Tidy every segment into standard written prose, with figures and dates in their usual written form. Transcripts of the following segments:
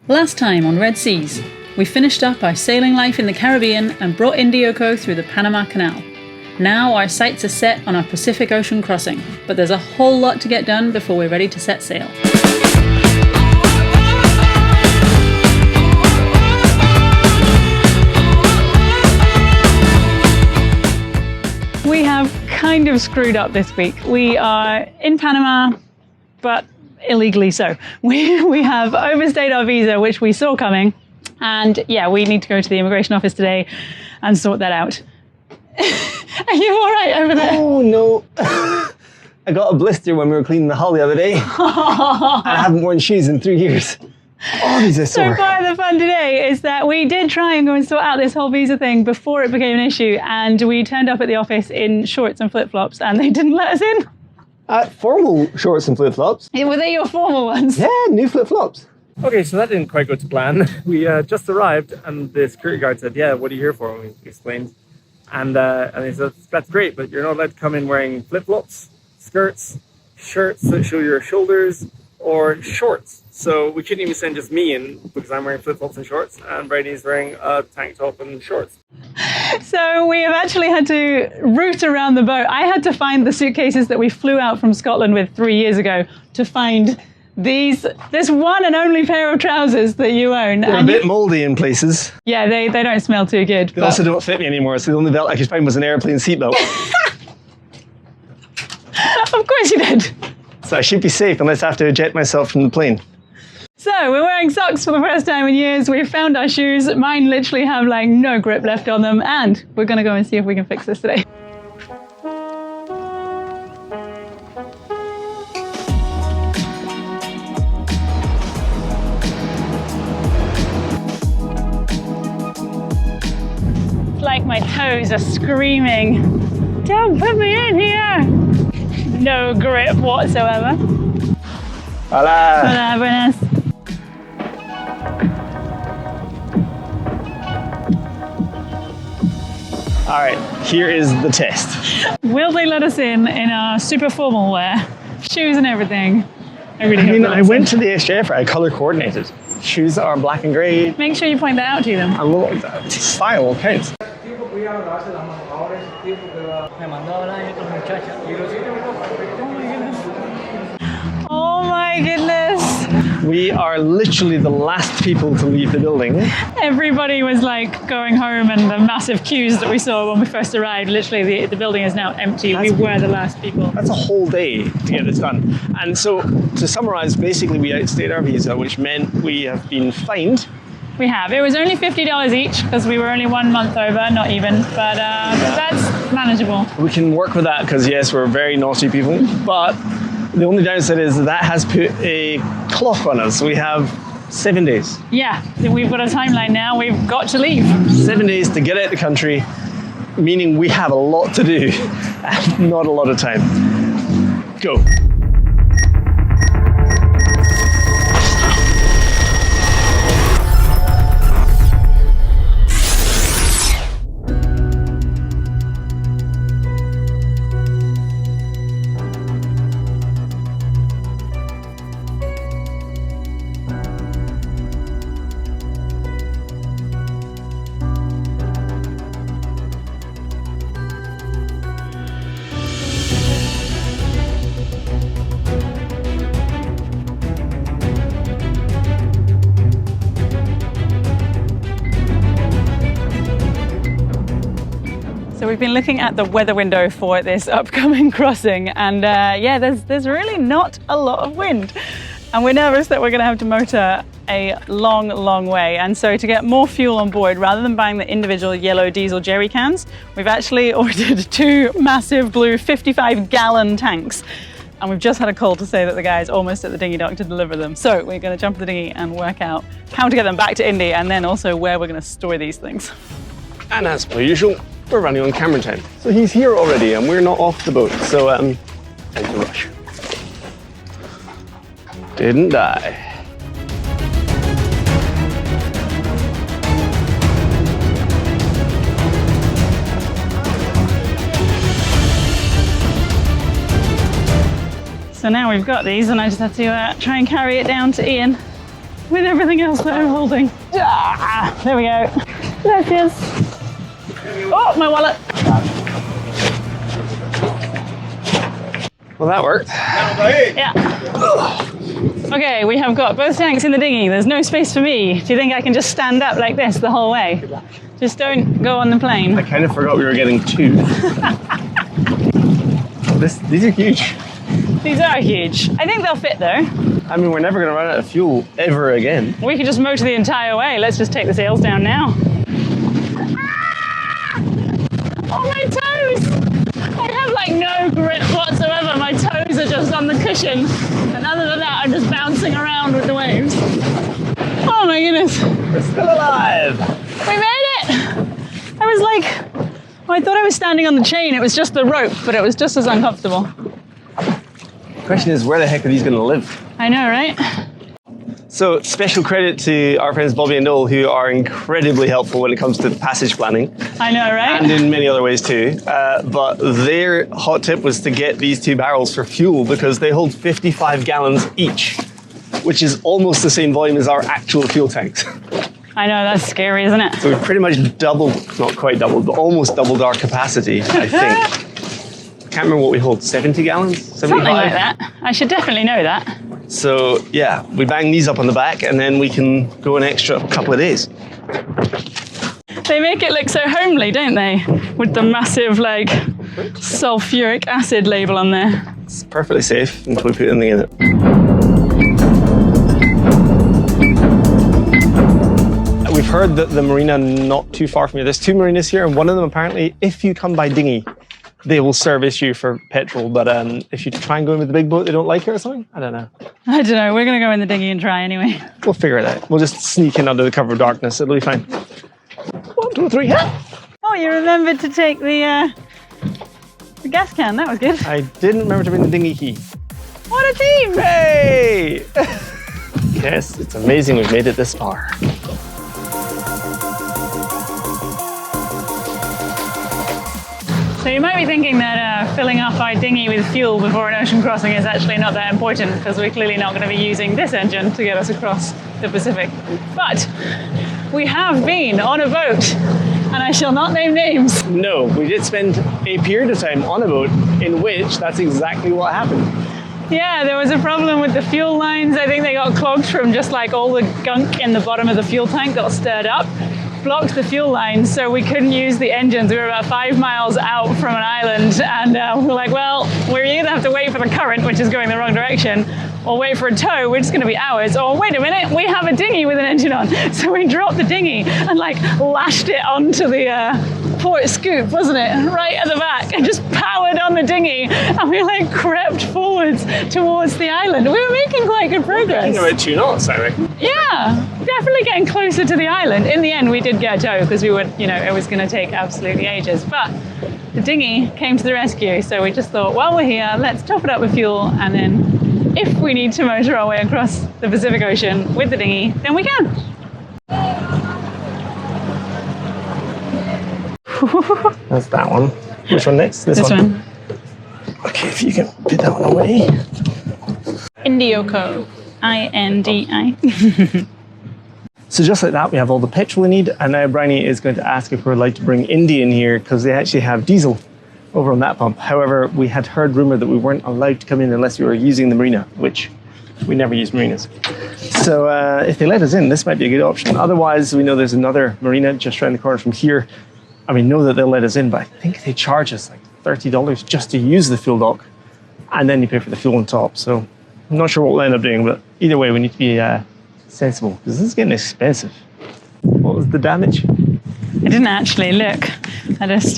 Last time on Red Seas, we finished up our sailing life in the Caribbean and brought Indioko through the Panama Canal. Now our sights are set on our Pacific Ocean crossing, but there's a whole lot to get done before we're ready to set sail. We have kind of screwed up this week. We are in Panama, but illegally so. We have overstayed our visa, which we saw coming, and yeah, we need to go to the immigration office today and sort that out. Are you all right over there? Oh no, I got a blister when we were cleaning the hull the other day. I haven't worn shoes in 3 years. Oh, these are sore. So part of the fun today is that we did try and go and sort out this whole visa thing before it became an issue, and we turned up at the office in shorts and flip-flops and they didn't let us in. Formal shorts and flip-flops. Were they your formal ones? Yeah, new flip-flops. Okay, so that didn't quite go to plan. We just arrived and the security guard said, yeah, what are you here for? And we explained. And he said, that's great, but you're not allowed to come in wearing flip-flops, skirts, shirts that show your shoulders, or shorts. So we couldn't even send just me in because I'm wearing flip-flops and shorts, and Brady's wearing a tank top and shorts. So we have actually had to route around the boat. I had to find the suitcases that we flew out from Scotland with 3 years ago to find this one and only pair of trousers that you own. They're a bit mouldy in places. Yeah, they don't smell too good. They also don't fit me anymore, so the only belt I could find was an airplane seatbelt. Of course you did. So I should be safe unless I have to eject myself from the plane. So we're wearing socks for the first time in years. We've found our shoes. Mine literally have like no grip left on them, and we're going to go and see if we can fix this today. It's like my toes are screaming, "Don't put me in here!" No grip whatsoever. Hola! Hola, buenas. All right, here is the test. Will they let us in our super formal wear? Shoes and everything. I went to the SJF, I color coordinated. Shoes are black and grey. Make sure you point that out to them. Style counts. Oh my goodness. We are literally the last people to leave the building. Everybody was like going home, and the massive queues that we saw when we first arrived, literally the building is now empty. We were the last people. That's a whole day to get this done. And so to summarize, basically we outstayed our visa, which meant we have been fined. We have. It was only $50 each because we were only 1 month over, not even, but that's manageable. We can work with that because yes, we're very naughty people, but the only downside is that has put a clock on us. We have 7 days. Yeah, we've got a timeline now. We've got to leave. 7 days to get out of the country, meaning we have a lot to do and not a lot of time. Go. So we've been looking at the weather window for this upcoming crossing, and yeah, there's really not a lot of wind. And we're nervous that we're going to have to motor a long way. And so to get more fuel on board, rather than buying the individual yellow diesel jerry cans, we've actually ordered 2 massive blue 55-gallon tanks. And we've just had a call to say that the guy is almost at the dinghy dock to deliver them. So we're going to jump the dinghy and work out how to get them back to Indy, and then also where we're going to store these things. And as per usual, we're running on camera time. So he's here already and we're not off the boat. So time to rush. Didn't die. So now we've got these, and I just have to try and carry it down to Ian. with everything else that I'm holding. Ah, there we go. Gracias. Oh, my wallet. Well, that worked. Yeah. Okay, we have got both tanks in the dinghy. There's no space for me. Do you think I can just stand up like this the whole way? Just don't go on the plane. I kind of forgot we were getting 2. These are huge. These are huge. I think they'll fit though. I mean, we're never going to run out of fuel ever again. We could just motor the entire way. Let's just take the sails down now. Oh, my toes! I have like no grip whatsoever. My toes are just on the cushion. And other than that, I'm just bouncing around with the waves. Oh my goodness. We're still alive. We made it! I was like, well, I thought I was standing on the chain. It was just the rope, but it was just as uncomfortable. The question is, where the heck are these going to live? I know, right? So special credit to our friends Bobby and Noel, who are incredibly helpful when it comes to passage planning. I know, right? And in many other ways too. But their hot tip was to get these 2 barrels for fuel because they hold 55 gallons each, which is almost the same volume as our actual fuel tanks. I know, that's scary, isn't it? So we've pretty much doubled, not quite doubled, but almost doubled our capacity, I think. I can't remember what we hold, 70 gallons? 75? Something like that. I should definitely know that. So yeah, we bang these up on the back and then we can go an extra couple of days. They make it look so homely, don't they? With the massive, like, sulfuric acid label on there. It's perfectly safe until we put anything in it. We've heard that the marina not too far from here, there's 2 marinas here, and one of them apparently, if you come by dinghy, they will service you for petrol, but if you try and go in with the big boat, they don't like it or something? I don't know. I don't know, we're going to go in the dinghy and try anyway. We'll figure it out. We'll just sneak in under the cover of darkness. It'll be fine. 1, 2, 3, Oh, you remembered to take the gas can. That was good. I didn't remember to bring the dinghy key. What a team! Hey! Yes, it's amazing we've made it this far. So you might be thinking that filling up our dinghy with fuel before an ocean crossing is actually not that important because we're clearly not going to be using this engine to get us across the Pacific. But we have been on a boat, and I shall not name names. No, we did spend a period of time on a boat in which that's exactly what happened. Yeah, there was a problem with the fuel lines. I think they got clogged from just like all the gunk in the bottom of the fuel tank got stirred up. Blocked the fuel lines, so we couldn't use the engines. We were about 5 miles out from an island, and we were like, well, we either have to wait for the current, which is going the wrong direction, or wait for a tow, which is going to be hours, or wait a minute, we have a dinghy with an engine on. So we dropped the dinghy and like lashed it onto the port scoop, wasn't it? Right at the back, and just powered on the dinghy, and we like crept forwards towards the island. We were making quite good progress. About 2 knots, I reckon. Yeah, definitely getting closer to the island. In the end, we did get a tow because we would, it was going to take absolutely ages. But the dinghy came to the rescue, so we just thought, well, we're here, let's top it up with fuel, and then if we need to motor our way across the Pacific Ocean with the dinghy, then we can. That's that one. Which one next? This one. Okay, if you can put that one away. Indioko. INDI. So just like that, we have all the petrol we need, and now Bryony is going to ask if we're allowed to bring Indy in here because they actually have diesel over on that pump. However, we had heard rumour that we weren't allowed to come in unless we were using the marina, which we never use marinas. So if they let us in, this might be a good option. Otherwise, we know there's another marina just around the corner from here, and we know that they'll let us in, but I think they charge us like $30 just to use the fuel dock, and then you pay for the fuel on top. So I'm not sure what we'll end up doing, but either way, we need to be sensible because this is getting expensive. What was the damage? I didn't actually look. I just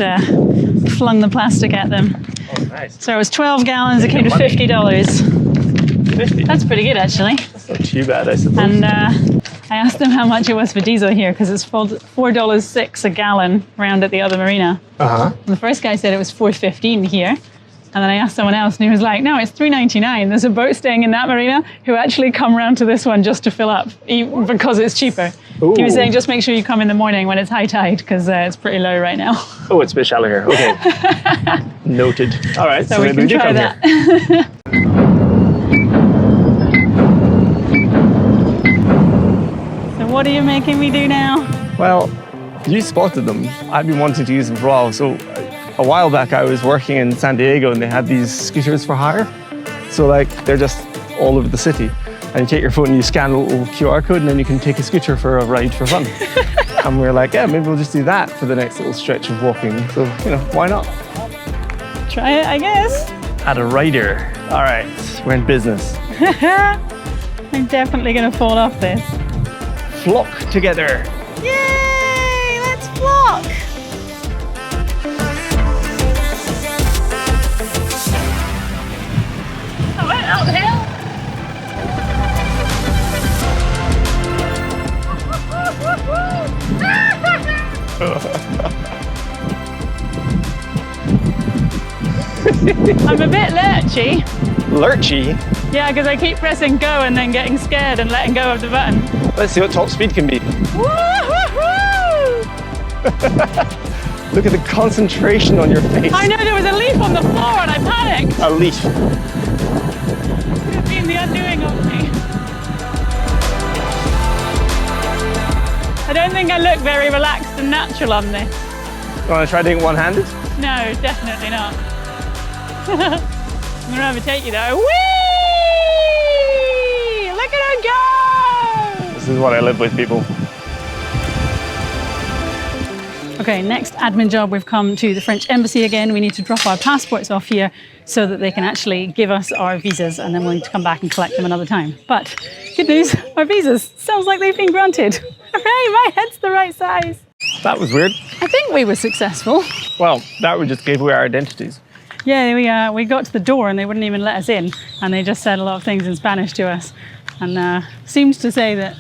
flung the plastic at them. Oh, nice. So it was 12 gallons. It came to $50. 50? That's pretty good, actually. That's not too bad, I suppose. And I asked them how much it was for diesel here because it's $4.06 a gallon round at the other marina. Uh-huh. And the first guy said it was $4.15 here. And then I asked someone else and he was like, no, it's $3.99. There's a boat staying in that marina who actually come round to this one just to fill up because it's cheaper. Ooh. He was saying, just make sure you come in the morning when it's high tide because it's pretty low right now. Oh, it's a bit shallow here. Okay. Noted. All right, So we maybe can try that. Here. What are you making me do now? Well, you spotted them. I've been wanting to use them for a while. So a while back I was working in San Diego and they had these scooters for hire. So like they're just all over the city. And you take your phone and you scan a little QR code and then you can take a scooter for a ride for fun. And we're like, yeah, maybe we'll just do that for the next little stretch of walking. So, you know, why not? Try it, I guess. Add a rider. All right, we're in business. I'm definitely going to fall off this. Flock together. Yay! Let's flock! I went uphill. I'm a bit lurchy. Lurchy. Yeah, because I keep pressing go and then getting scared and letting go of the button. Let's see what top speed can be. Woo-hoo-hoo! Look at the concentration on your face. I know there was a leaf on the floor and I panicked. A leaf. Could have been the undoing of me. I don't think I look very relaxed and natural on this. You want to try doing it one-handed? No, definitely not. I'm gonna have a take you though. Whee! Look at her go! This is what I live with, people. Okay, next admin job, we've come to the French embassy again. We need to drop our passports off here so that they can actually give us our visas and then we'll need to come back and collect them another time. But good news, our visas sounds like they've been granted. Hooray, my head's the right size. That was weird. I think we were successful. Well, that would just give away our identities. Yeah, we got to the door and they wouldn't even let us in. And they just said a lot of things in Spanish to us. And seemed to say that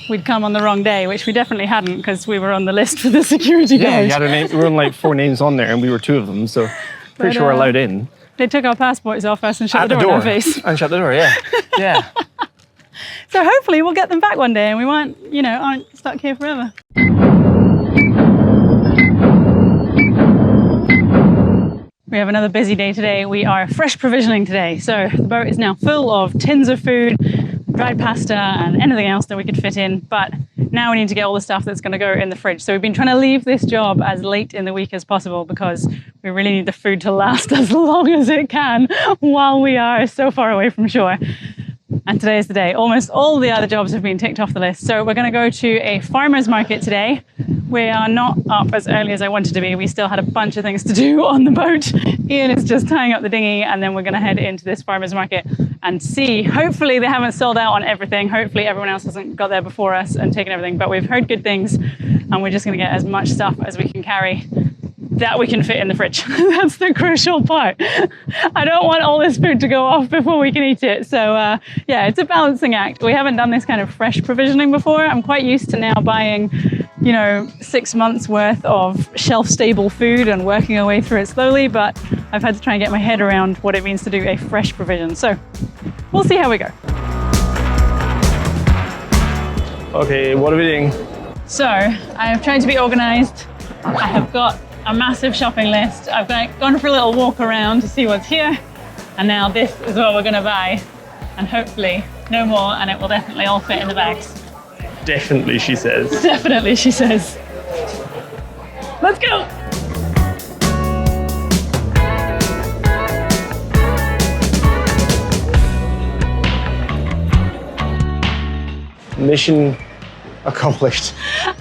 we'd come on the wrong day, which we definitely hadn't because we were on the list for the security guard. Yeah, you had a name. We were on like 4 names on there and we were 2 of them. So pretty sure we're allowed in. They took our passports off us and shut At the door in our face. And shut the door, yeah. Yeah. So hopefully we'll get them back one day and we won't, aren't stuck here forever. We have another busy day today. We are fresh provisioning today. So the boat is now full of tins of food, dried pasta and anything else that we could fit in. But now we need to get all the stuff that's going to go in the fridge. So we've been trying to leave this job as late in the week as possible because we really need the food to last as long as it can while we are so far away from shore. And today is the day. Almost all the other jobs have been ticked off the list. So we're going to go to a farmer's market today. We are not up as early as I wanted to be. We still had a bunch of things to do on the boat. Ian is just tying up the dinghy and then we're going to head into this farmer's market and see. Hopefully they haven't sold out on everything. Hopefully everyone else hasn't got there before us and taken everything. But we've heard good things and we're just going to get as much stuff as we can carry that we can fit in the fridge. That's the crucial part. I don't want all this food to go off before we can eat it. So yeah, it's a balancing act. We haven't done this kind of fresh provisioning before. I'm quite used to now buying, 6 months worth of shelf-stable food and working our way through it slowly, but I've had to try and get my head around what it means to do a fresh provision. So we'll see how we go. Okay, what are we doing? So I have tried to be organized. I have got a massive shopping list. I've gone for a little walk around to see what's here. And now this is what we're gonna buy. And hopefully no more, and it will definitely all fit in the bags. Definitely, she says. Definitely, she says. Let's go. Mission accomplished.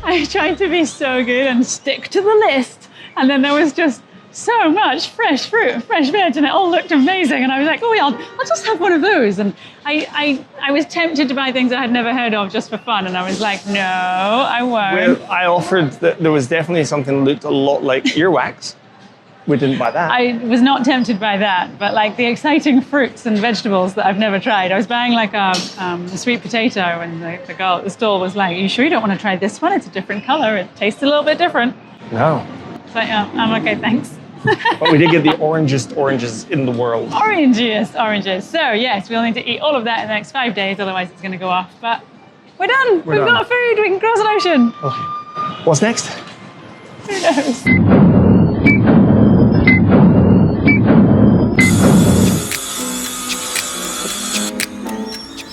I tried to be so good and stick to the list. And then there was just so much fresh fruit and fresh veg and it all looked amazing. And I was like, oh yeah, I'll just have one of those. And I was tempted to buy things I had never heard of just for fun. And I was like, no, I won't. Well, I offered that there was definitely something that looked a lot like earwax. We didn't buy that. I was not tempted by that, but like the exciting fruits and vegetables that I've never tried. I was buying like a sweet potato and the girl at the stall was like, are you sure you don't want to try this one? It's a different color. It tastes a little bit different. No. So yeah, I'm okay, thanks. But we did get the orangest oranges in the world. Oranges. So yes, we'll need to eat all of that in the next 5 days, otherwise it's going to go off. But we're done. We've got food. We can cross an ocean. Okay. What's next? Who knows?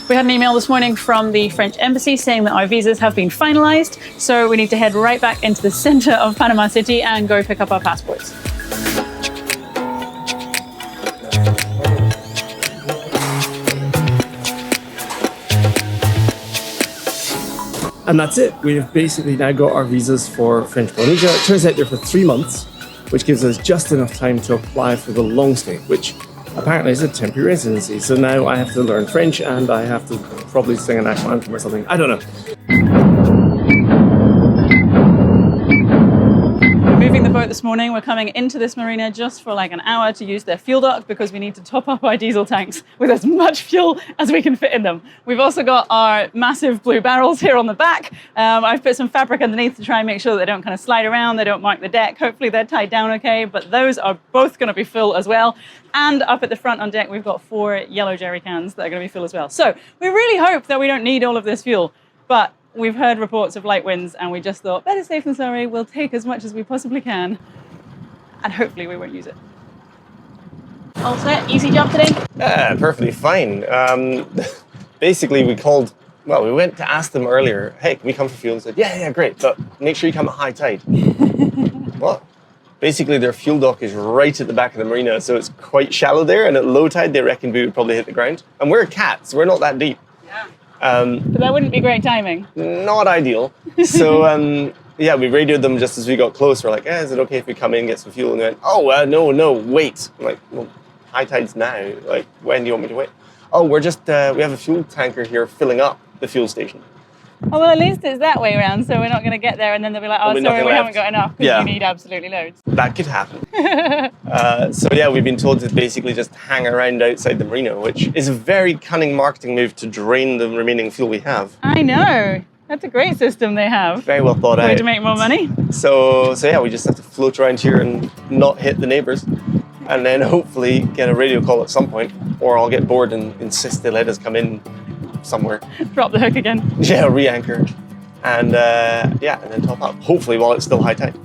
We We had an email this morning from the French embassy saying that our visas have been finalized, so we need to head right back into the center of Panama City and go pick up our passports. And that's it. We've basically now got our visas for French Polynesia. It turns out they're for 3 months, which gives us just enough time to apply for the long stay, which apparently is a temporary residency. So now I have to learn French and I have to probably sing a national anthem or something. I don't know. Moving the boat this morning, we're coming into this marina just for like an hour to use their fuel dock because we need to top up our diesel tanks with as much fuel as we can fit in them. We've also got our massive blue barrels here on the back. I've put some fabric underneath to try and make sure that they don't kind of slide around, they don't mark the deck. Hopefully they're tied down okay, but those are both going to be full as well. And up at the front on deck, we've got 4 yellow jerry cans that are going to be full as well. So we really hope that we don't need all of this fuel, but we've heard reports of light winds and we just thought, better safe than sorry, we'll take as much as we possibly can and hopefully we won't use it. All set, easy job today? Yeah, perfectly fine. Basically, we went to ask them earlier, hey, can we come for fuel? And said, yeah, great, but make sure you come at high tide. What? Basically, their fuel dock is right at the back of the marina, so it's quite shallow there, and at low tide, they reckon we would probably hit the ground. And we're cats, we're not that deep. But that wouldn't be great timing. Not ideal. So, we radioed them just as we got close. We're like, is it okay if we come in, get some fuel? And they went, no, wait. I'm like, well, high tide's now. Like, when do you want me to wait? Oh, we're just, we have a fuel tanker here filling up the fuel station. Oh, well, at least it's that way around, so we're not going to get there and then they'll be like, sorry, we haven't got enough because we need absolutely loads. That could happen. We've been told to basically just hang around outside the marina, which is a very cunning marketing move to drain the remaining fuel we have. I know. That's a great system they have. Very well thought out. Way to make more money. So we just have to float around here and not hit the neighbours. And then hopefully get a radio call at some point, or I'll get bored and insist they let us come in somewhere. Drop the hook again. Yeah, re-anchor. And and then top up. Hopefully while it's still high tide.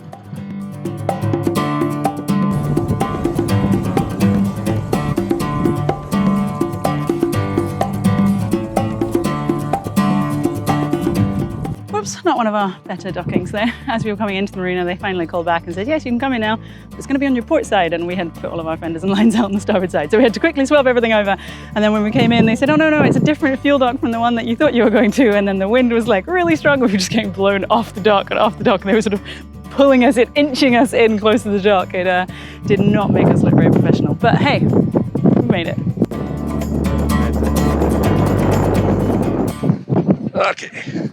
Whoops, not one of our better dockings there. As we were coming into the marina, they finally called back and said, yes, you can come in now. It's going to be on your port side. And we had put all of our fenders and lines out on the starboard side. So we had to quickly swap everything over. And then when we came in, they said, oh, no, it's a different fuel dock from the one that you thought you were going to. And then the wind was like really strong. We were just getting blown off the dock and off the dock. And they were sort of pulling us in, inching us in close to the dock. It did not make us look very professional. But hey, we made it. Okay.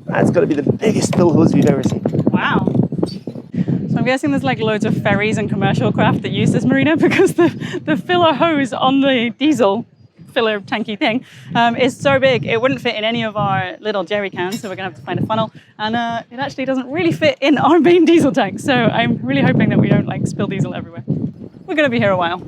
That's got to be the biggest spill hose we've ever seen. Wow. So I'm guessing there's like loads of ferries and commercial craft that use this marina because the filler hose on the diesel filler tanky thing is so big it wouldn't fit in any of our little jerry cans, so we're gonna have to find a funnel, and it actually doesn't really fit in our main diesel tank, so I'm really hoping that we don't like spill diesel everywhere. We're gonna be here a while.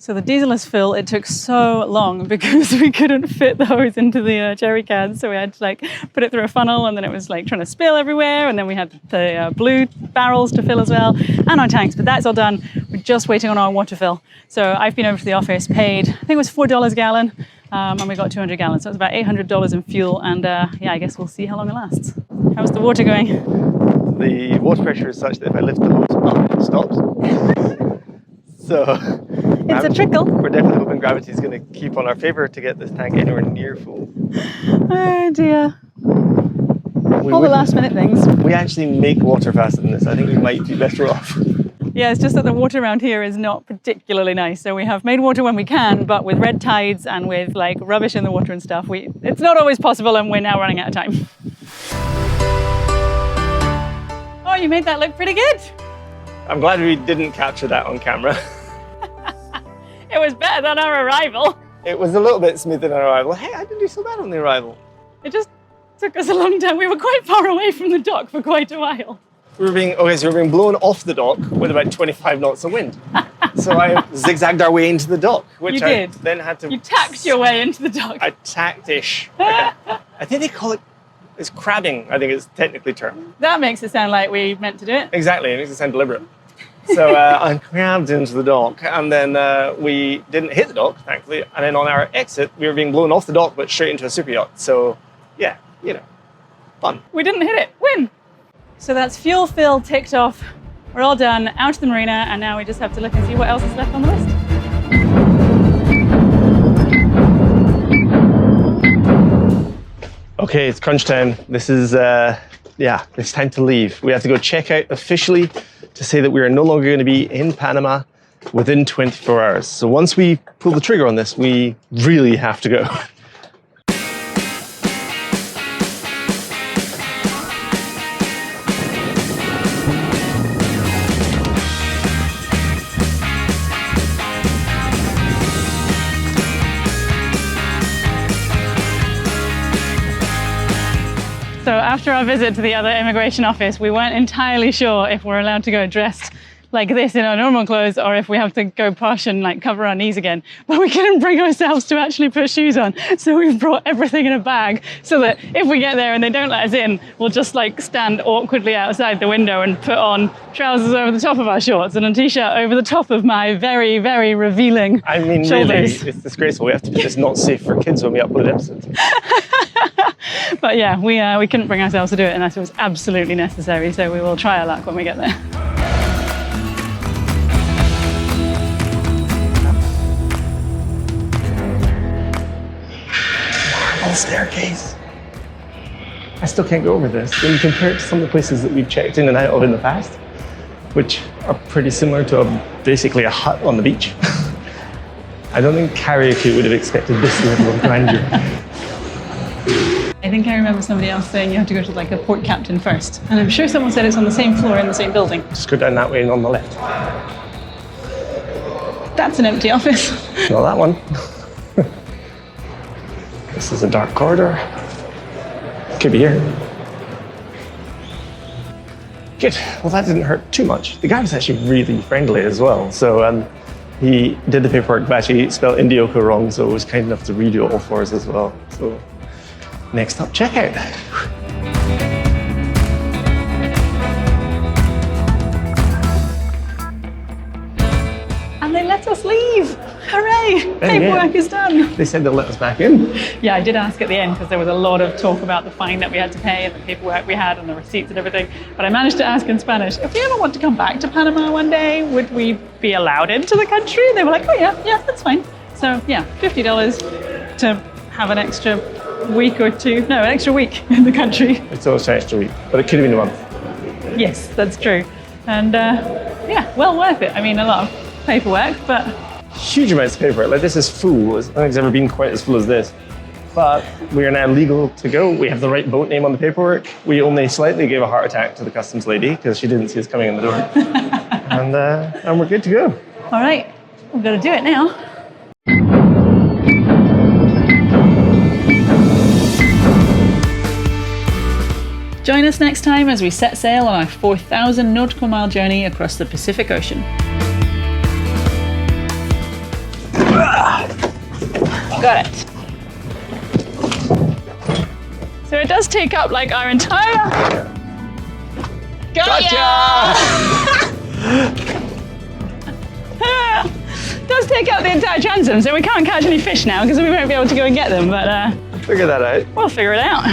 So the diesel is full. It took so long because we couldn't fit the hose into the jerry cans. So we had to like put it through a funnel, and then it was like trying to spill everywhere. And then we had the blue barrels to fill as well, and our tanks. But that's all done. We're just waiting on our water fill. So I've been over to the office, paid, I think it was $4 a gallon, and we got 200 gallons. So it's about $800 in fuel. And I guess we'll see how long it lasts. How's the water going? The water pressure is such that if I lift the hose up, it stops. So it's a trickle. We're definitely hoping gravity is going to keep on our favour to get this tank anywhere near full. Oh dear. All the last minute things. We actually make water faster than this. I think we might be better off. Yeah, it's just that the water around here is not particularly nice. So we have made water when we can, but with red tides and with like rubbish in the water and stuff, it's not always possible, and we're now running out of time. Oh, you made that look pretty good. I'm glad we didn't capture that on camera. It was better than our arrival. It was a little bit smoother than our arrival. Hey, I didn't do so bad on the arrival. It just took us a long time. We were quite far away from the dock for quite a while. We were being blown off the dock with about 25 knots of wind. So I zigzagged our way into the dock, which I then had to... You tacked your way into the dock. I tacked-ish. I think they call it's crabbing, I think it's technically termed. That makes it sound like we meant to do it. Exactly, it makes it sound deliberate. So I crammed into the dock, and then we didn't hit the dock, thankfully. And then on our exit, we were being blown off the dock, but straight into a super yacht. So yeah, you know, fun. We didn't hit it. Win! So that's fuel fill ticked off. We're all done, out to the marina, and now we just have to look and see what else is left on the list. Okay, it's crunch time. This is, it's time to leave. We have to go check out officially to say that we are no longer going to be in Panama within 24 hours. So once we pull the trigger on this, we really have to go. So after our visit to the other immigration office, we weren't entirely sure if we're allowed to go dressed like this in our normal clothes or if we have to go posh and like cover our knees again. But we couldn't bring ourselves to actually put shoes on. So we've brought everything in a bag so that if we get there and they don't let us in, we'll just like stand awkwardly outside the window and put on trousers over the top of our shorts and a t-shirt over the top of my very, very revealing shoulders. Really, it's disgraceful. We have to put this not safe for kids when we upload episodes. But yeah, we couldn't bring ourselves to do it unless it was absolutely necessary. So we will try our luck when we get there. Staircase. I still can't go over this. When you compare it to some of the places that we've checked in and out of in the past, which are pretty similar to basically a hut on the beach. I don't think karaoke would have expected this level of grandeur. I think I remember somebody else saying you have to go to like a port captain first. And I'm sure someone said it's on the same floor in the same building. Just go down that way and on the left. That's an empty office. Not that one. This is a dark corridor. Could be here. Good. Well, that didn't hurt too much. The guy was actually really friendly as well. So he did the paperwork, but actually spelled Indioko wrong, so it was kind enough to redo it all for us as well. So next up, checkout. And they let us leave. Hooray! Paperwork is done. They said they'll let us back in. Yeah, I did ask at the end because there was a lot of talk about the fine that we had to pay and the paperwork we had and the receipts and everything. But I managed to ask in Spanish, if we ever want to come back to Panama one day, would we be allowed into the country? They were like, oh yeah, that's fine. So yeah, $50 to have an extra week or two. No, an extra week in the country. It's always an extra week, but it could have been a month. Yes, that's true. And yeah, well worth it. I mean, a lot of paperwork, but huge amounts of paperwork. Like, this is full. I don't think it's ever been quite as full as this. But we are now legal to go. We have the right boat name on the paperwork. We only slightly gave a heart attack to the customs lady because she didn't see us coming in the door. and we're good to go. All right, we've got to do it now. Join us next time as we set sail on our 4,000 nautical mile journey across the Pacific Ocean. Got it. So it does take up like our entire... Gotcha! It does take up the entire transom, so we can't catch any fish now because we won't be able to go and get them, but figure that out. We'll figure it out.